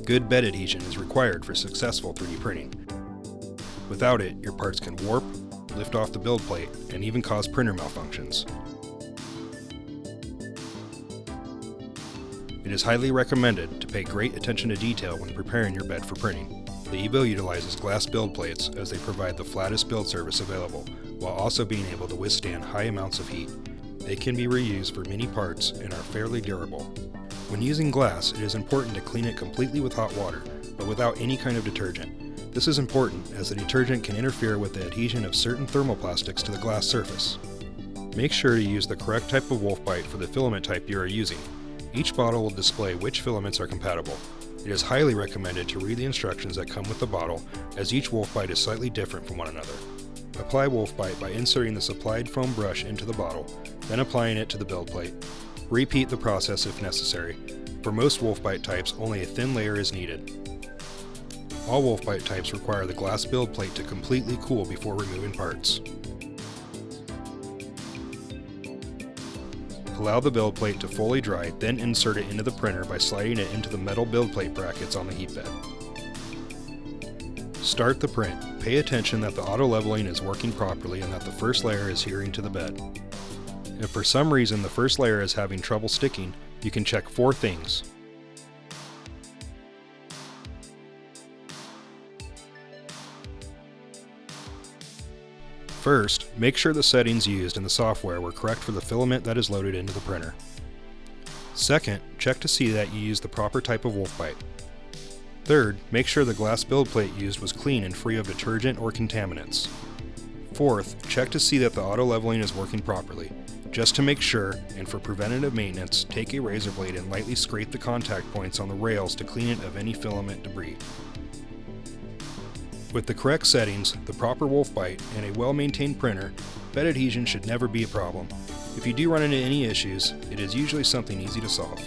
Good bed adhesion is required for successful 3D printing. Without it, your parts can warp, lift off the build plate, and even cause printer malfunctions. It is highly recommended to pay great attention to detail when preparing your bed for printing. The Evo utilizes glass build plates as they provide the flattest build surface available, while also being able to withstand high amounts of heat. They can be reused for many parts and are fairly durable. When using glass, it is important to clean it completely with hot water, but without any kind of detergent. This is important as the detergent can interfere with the adhesion of certain thermoplastics to the glass surface. Make sure to use the correct type of Wolfbite for the filament type you are using. Each bottle will display which filaments are compatible. It is highly recommended to read the instructions that come with the bottle, as each Wolfbite is slightly different from one another. Apply Wolfbite by inserting the supplied foam brush into the bottle, then applying it to the build plate. Repeat the process if necessary. For most Wolfbite types, only a thin layer is needed. All Wolfbite types require the glass build plate to completely cool before removing parts. Allow the build plate to fully dry, then insert it into the printer by sliding it into the metal build plate brackets on the heat bed. Start the print. Pay attention that the auto leveling is working properly and that the first layer is adhering to the bed. If for some reason the first layer is having trouble sticking, you can check 4 things. First, make sure the settings used in the software were correct for the filament that is loaded into the printer. Second, check to see that you use the proper type of Wolfbite. Third, make sure the glass build plate used was clean and free of detergent or contaminants. Fourth, check to see that the auto leveling is working properly. Just to make sure, and for preventative maintenance, take a razor blade and lightly scrape the contact points on the rails to clean it of any filament debris. With the correct settings, the proper Wolfbite, and a well-maintained printer, bed adhesion should never be a problem. If you do run into any issues, it is usually something easy to solve.